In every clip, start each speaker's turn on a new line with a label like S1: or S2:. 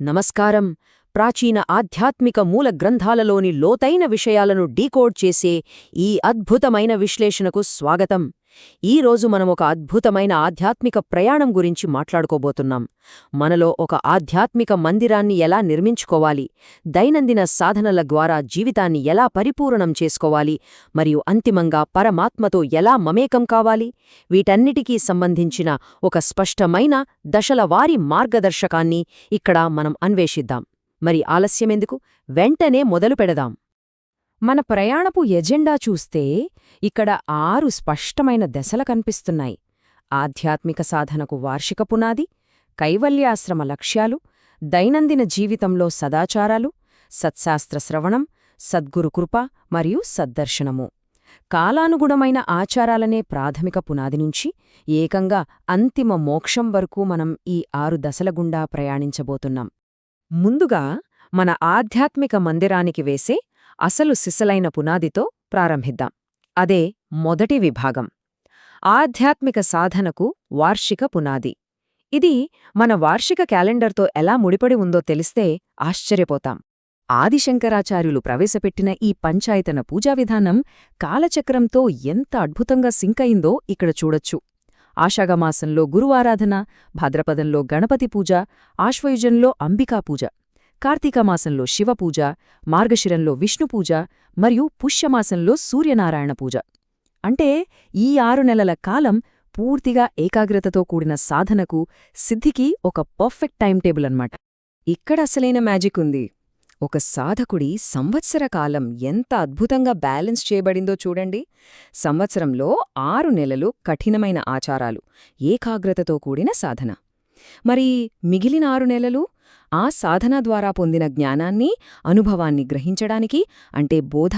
S1: నమస్కారం. ప్రాచీన ఆధ్యాత్మిక మూల గ్రంథాలలోని లోతైన విషయాలను డీకోడ్ చేసే ఈ అద్భుతమైన విశ్లేషణకు స్వాగతం. ఈ రోజు మనం ఒక అద్భుతమైన ఆధ్యాత్మిక ప్రయాణం గురించి మాట్లాడుకోబోతున్నాం. మనలో ఒక ఆధ్యాత్మిక మందిరాన్ని ఎలా నిర్మించుకోవాలి, దైనందిన సాధనల ద్వారా జీవితాన్ని ఎలా పరిపూర్ణం చేసుకోవాలి, మరియు అంతిమంగా పరమాత్మతో ఎలా మమేకం కావాలి, వీటన్నిటికీ సంబంధించిన ఒక స్పష్టమైన దశలవారీ మార్గదర్శకాన్ని ఇక్కడ మనం అన్వేషిద్దాం. మరి ఆలస్యమెందుకు, వెంటనే మొదలు పెడదాం. మన ప్రయాణపు ఎజెండా చూస్తే ఇక్కడ 6 స్పష్టమైన దశలు కనిపిస్తున్నాయి. ఆధ్యాత్మిక సాధనకు వార్షిక పునాది, కైవల్యాశ్రమ లక్ష్యాలు, దైనందిన జీవితంలో సదాచారాలు, సత్శాస్త్ర శ్రవణం, సద్గురుకృప మరియు సద్దర్శనము. కాలానుగుణమైన ఆచారాలనే ప్రాథమిక పునాది నుంచి ఏకంగా అంతిమ మోక్షం వరకు మనం ఈ 6 దశల గుండా ప్రయాణించబోతున్నాం. ముందుగా మన ఆధ్యాత్మిక మందిరానికి వేసే అసలు సిసలైన పునాదితో ప్రారంభిద్దాం. అదే మొదటి విభాగం, ఆధ్యాత్మిక సాధనకు వార్షిక పునాది. ఇది మన వార్షిక క్యాలెండర్తో ఎలా ముడిపడి ఉందో తెలిస్తే ఆశ్చర్యపోతాం. ఆదిశంకరాచార్యులు ప్రవేశపెట్టిన ఈ పంచాయతన పూజా విధానం కాలచక్రంతో ఎంత అద్భుతంగా సింకయిందో ఇక్కడ చూడొచ్చు. ఆషాఢమాసంలో గురువారాధన, భాద్రపదంలో గణపతి పూజ, ఆశ్వయుజంలో అంబికా పూజ, కార్తీకమాసంలో శివపూజ, మార్గశిరంలో విష్ణుపూజ మరియు పుష్యమాసంలో సూర్యనారాయణ పూజ. అంటే ఈ 6 నెలల కాలం పూర్తిగా ఏకాగ్రతతో కూడిన సాధనకు, సిద్ధికి ఒక పర్ఫెక్ట్ టైం టేబుల్ అన్నమాట. ఇక్కడ అసలైన మ్యాజిక్ ఉంది. ఒక సాధకుడి సంవత్సర కాలం ఎంత అద్భుతంగా బ్యాలెన్స్ చేయబడిందో చూడండి. సంవత్సరంలో 6 నెలలు కఠినమైన ఆచారాలు, ఏకాగ్రతతో కూడిన సాధన. మరి మిగిలిన 6 నెలలు ఆ సాధన ద్వారా పొందిన జ్ఞానాన్ని, అనుభవాన్ని గ్రహించడానికి, అంటే బోధ,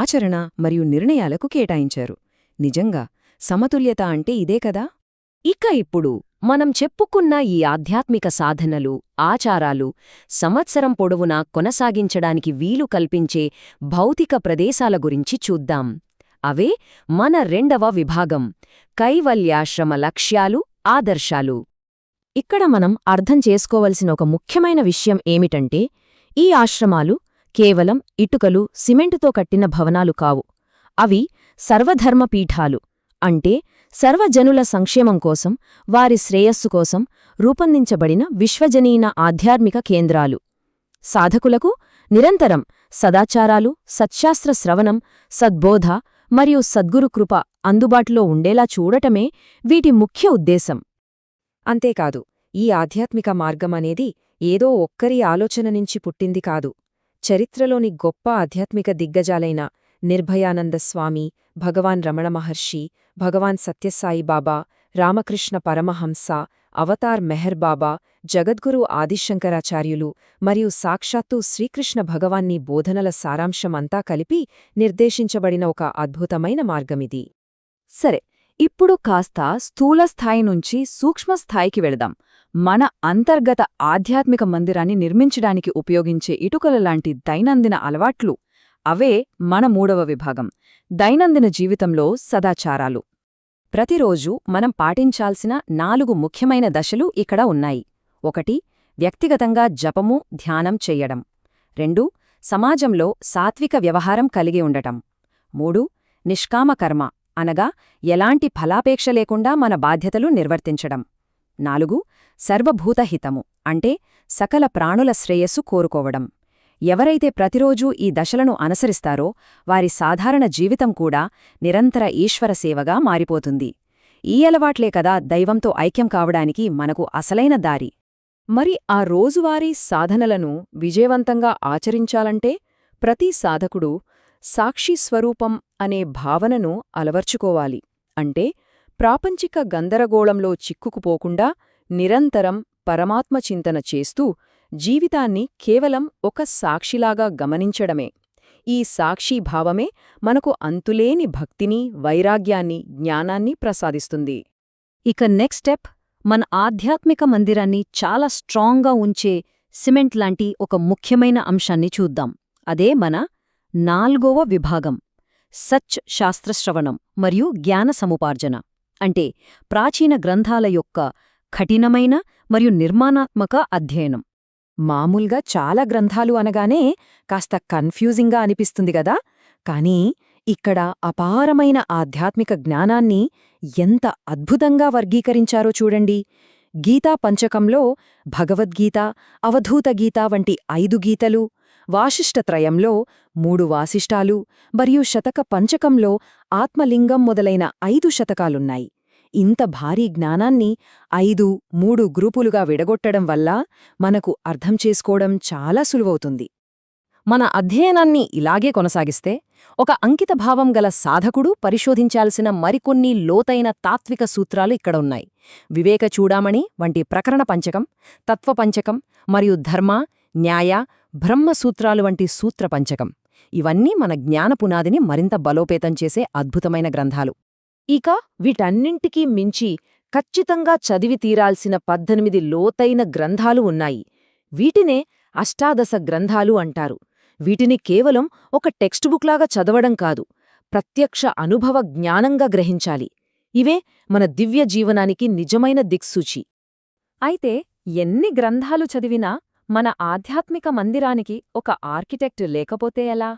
S1: ఆచరణ మరియు నిర్ణయాలకు కేటాయించారు. నిజంగా సమతుల్యత అంటే ఇదే కదా. ఇక ఇప్పుడు మనం చెప్పుకున్న ఈ ఆధ్యాత్మిక సాధనలు, ఆచారాలు సంవత్సరం పొడవునా కొనసాగించడానికి వీలు కల్పించే భౌతిక ప్రదేశాల గురించి చూద్దాం. అవే మన రెండవ విభాగం, కైవల్యాశ్రమ లక్ష్యాలు, ఆదర్శాలు. ఇక్కడ మనం అర్థం చేసుకోవలసిన ఒక ముఖ్యమైన విషయం ఏమిటంటే, ఈ ఆశ్రమాలు కేవలం ఇటుకలు, సిమెంటుతో కట్టిన భవనాలు కావు. అవి సర్వధర్మపీఠాలు, అంటే సర్వజనుల సంక్షేమం కోసం, వారి శ్రేయస్సు కోసం రూపొందించబడిన విశ్వజనీన ఆధ్యాత్మిక కేంద్రాలు. సాధకులకు నిరంతరం సదాచారాలు, సత్శాస్త్ర శ్రవణం, సద్బోధ మరియు సద్గురుకృప అందుబాటులో ఉండేలా చూడటమే వీటి ముఖ్య ఉద్దేశం. అంతేకాదు, ఈ ఆధ్యాత్మిక మార్గమనేది ఏదో ఒక్కరి ఆలోచన నుంచి పుట్టింది కాదు. చరిత్రలోని గొప్ప ఆధ్యాత్మిక దిగ్గజాలైన నిర్భయానందస్వామి, భగవాన్ రమణ మహర్షి, భగవాన్ సత్యసాయిబాబా, రామకృష్ణ పరమహంస, అవతార్ మెహర్ బాబా, జగద్గురు ఆదిశంకరాచార్యులు మరియు సాక్షాత్తు శ్రీకృష్ణ భగవాన్ని బోధనల సారాంశమంతా కలిపి నిర్దేశించబడిన ఒక అద్భుతమైన మార్గమిది. సరే, ఇప్పుడు కాస్త స్థూలస్థాయి నుంచి సూక్ష్మస్థాయికి వెళదాం. మన అంతర్గత ఆధ్యాత్మిక మందిరాన్ని నిర్మించడానికి ఉపయోగించే ఇటుకలలాంటి దైనందిన అలవాట్లు. అవే మన మూడవ విభాగం, దైనందిన జీవితంలో సదాచారాలు. ప్రతిరోజూ మనం పాటించాల్సిన 4 ముఖ్యమైన దశలు ఇక్కడ ఉన్నాయి. 1. వ్యక్తిగతంగా జపము, ధ్యానం చెయ్యడం. 2. సమాజంలో సాత్విక వ్యవహారం కలిగి ఉండటం. 3. నిష్కామకర్మ, అనగా ఎలాంటి ఫలాపేక్ష లేకుండా మన బాధ్యతలు నిర్వర్తించడం. 4. సర్వభూతహితము, అంటే సకల ప్రాణుల శ్రేయస్సు కోరుకోవడం. ఎవరైతే ప్రతిరోజూ ఈ దశలను అనుసరిస్తారో వారి సాధారణ జీవితం కూడా నిరంతర ఈశ్వర సేవగా మారిపోతుంది. ఈ అలవాట్లే కదా దైవంతో ఐక్యం కావడానికి మనకు అసలైన దారి. మరి ఆ రోజువారీ సాధనలను విజయవంతంగా ఆచరించాలంటే ప్రతి సాధకుడు సాక్షి స్వరూపం అనే భావనను అలవర్చుకోవాలి. అంటే ప్రాపంచిక గందరగోళంలో చిక్కుకుపోకుండా నిరంతరం పరమాత్మ చింతన చేస్తూ జీవితాన్ని కేవలం ఒక సాక్షిలాగా గమనించడమే. ఈ సాక్షీభావమే మనకు అంతులేని భక్తిని, వైరాగ్యాన్ని, జ్ఞానాన్ని ప్రసాదిస్తుంది. ఇక నెక్స్ట్ స్టెప్, మన ఆధ్యాత్మిక మందిరాన్ని చాలా స్ట్రాంగ్గా ఉంచే సిమెంట్ లాంటి ఒక ముఖ్యమైన అంశాన్ని చూద్దాం. అదే మన 4వ విభాగం, సచ్ శాస్త్రశ్రవణం మరియు జ్ఞాన సముపార్జన. అంటే ప్రాచీన గ్రంథాల యొక్క కఠినమైన మరియు నిర్మాణాత్మక అధ్యయనం.
S2: మామూలుగా చాలా గ్రంథాలు అనగానే కాస్త కన్ఫ్యూజింగ్గా అనిపిస్తుంది గదా, కానీ ఇక్కడ అపారమైన ఆధ్యాత్మిక జ్ఞానాన్ని ఎంత అద్భుతంగా వర్గీకరించారో చూడండి. గీతా పంచకంలో భగవద్గీత, అవధూత గీత వంటి 5 గీతలు, వాసిష్ఠత్రయంలో 3 వాసిష్టాలు మరియు శతక పంచకంలో ఆత్మలింగం మొదలైన 5 శతకాలున్నాయి. ఇంత భారీ జ్ఞానాన్ని 5, 3 గ్రూపులుగా విడగొట్టడం వల్ల మనకు అర్థం చేసుకోవడం చాలా సులువవుతుంది. మన అధ్యయనాన్ని ఇలాగే కొనసాగిస్తే ఒక అంకితభావం గల సాధకుడు పరిశోధించాల్సిన మరికొన్ని లోతైన తాత్విక సూత్రాలు ఇక్కడ ఉన్నాయి. వివేక చూడామణి వంటి ప్రకరణ పంచకం, తత్వపంచకం మరియు ధర్మ, న్యాయ, బ్రహ్మసూత్రాలు వంటి సూత్ర పంచకం. ఇవన్నీ మన జ్ఞాన పునాదిని మరింత బలోపేతం చేసే అద్భుతమైన గ్రంథాలు.
S1: ఇక వీటన్నింటికీ మించి ఖచ్చితంగా చదివి తీరాల్సిన 18 లోతైన గ్రంథాలు ఉన్నాయి. వీటినే అష్టాదశ గ్రంథాలు అంటారు. వీటిని కేవలం ఒక టెక్స్ట్ బుక్లాగా చదవడం కాదు, ప్రత్యక్ష అనుభవ జ్ఞానంగా గ్రహించాలి. ఇవే మన దివ్య జీవనానికి నిజమైన దిక్సూచి.
S2: అయితే ఎన్ని గ్రంథాలు చదివినా మన ఆధ్యాత్మిక మందిరానికి ఒక ఆర్కిటెక్ట్ లేకపోతే ఎలా?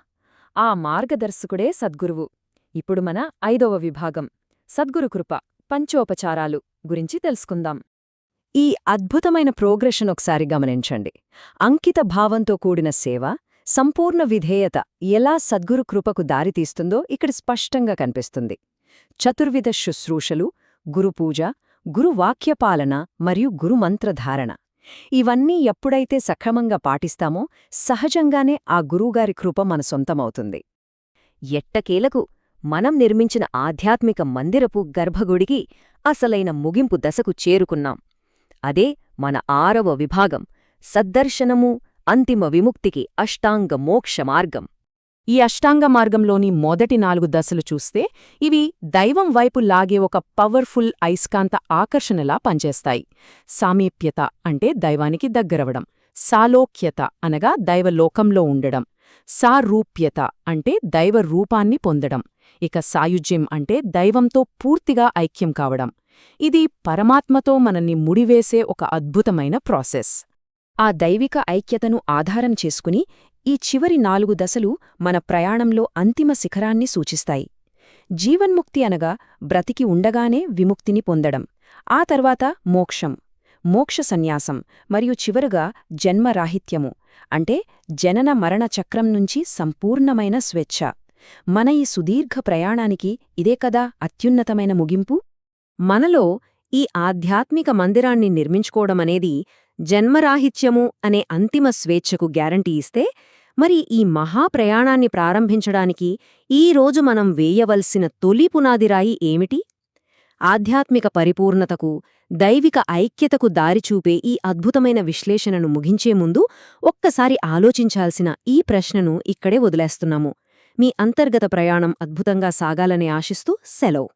S2: ఆ మార్గదర్శకుడే సద్గురువు. ఇప్పుడు మన 5వ విభాగం, సద్గురు కృప, పంచోపచారాలు గురించి తెలుసుకుందాం.
S1: ఈ అద్భుతమైన ప్రోగ్రెషన్ ఒకసారి గమనించండి. అంకిత భావంతో కూడిన సేవ, సంపూర్ణ విధేయత ఎలా సద్గురు కృపకు దారితీస్తుందో ఇక్కడ స్పష్టంగా కనిపిస్తుంది. చతుర్విధ శుశ్రూషలు, గురుపూజ, గురువాక్యపాలన మరియు గురుమంత్రధారణ ఇవన్నీ ఎప్పుడైతే సక్రమంగా పాటిస్తామో సహజంగానే ఆ గురువుగారి కృప మన సొంతమవుతుంది. ఎట్టకేలకు మనం నిర్మించిన ఆధ్యాత్మిక మందిరపు గర్భగుడికి అసలైన ముగింపు దశకు చేరుకున్నాం. అదే మన 6వ విభాగం, సద్దర్శనము, అంతిమ విముక్తికి అష్టాంగ మోక్ష మార్గం.
S2: ఈ అష్టాంగ మార్గంలోని మొదటి 4 దశలు చూస్తే ఇవి దైవం వైపు లాగే ఒక పవర్ఫుల్ అయస్కాంత ఆకర్షణలా పనిచేస్తాయి. సామీప్యత అంటే దైవానికి దగ్గరవడం, సాలోక్యత అనగా దైవలోకంలో ఉండడం, సారూప్యత అంటే దైవ రూపాన్ని పొందడం, ఇక సాయుజ్యం అంటే దైవంతో పూర్తిగా ఐక్యం కావడం. ఇది పరమాత్మతో మనల్ని ముడివేసే ఒక అద్భుతమైన ప్రాసెస్. ఆ దైవిక ఐక్యతను ఆధారం చేసుకుని ఈ చివరి 4 దశలు మన ప్రయాణంలో అంతిమ శిఖరాన్ని సూచిస్తాయి. జీవన్ముక్తి అనగా బ్రతికి ఉండగానే విముక్తిని పొందడం, ఆ తర్వాత మోక్షం, మోక్ష సన్యాసం మరియు చివరగా జన్మరాహిత్యము అంటే జనన మరణ చక్రం నుంచి సంపూర్ణమైన స్వేచ్ఛ. మన ఈ సుదీర్ఘ ప్రయాణానికి ఇదే కదా అత్యున్నతమైన ముగింపు.
S1: మనలో ఈ ఆధ్యాత్మిక మందిరాన్ని నిర్మించుకోవడమనేది జన్మరాహిత్యము అనే అంతిమ స్వేచ్ఛకు గ్యారంటీ ఇస్తే, మరి ఈ మహాప్రయాణాన్ని ప్రారంభించడానికి ఈరోజు మనం వేయవలసిన తొలి పునాదిరాయి ఏమిటి? ఆధ్యాత్మిక పరిపూర్ణతకు, దైవిక ఐక్యతకు దారిచూపే ఈ అద్భుతమైన విశ్లేషణను ముగించే ముందు ఒక్కసారి ఆలోచించాల్సిన ఈ ప్రశ్నను ఇక్కడే వదిలేస్తున్నాము. మీ అంతర్గత ప్రయాణం అద్భుతంగా సాగాలని ఆశిస్తూ సెలవు.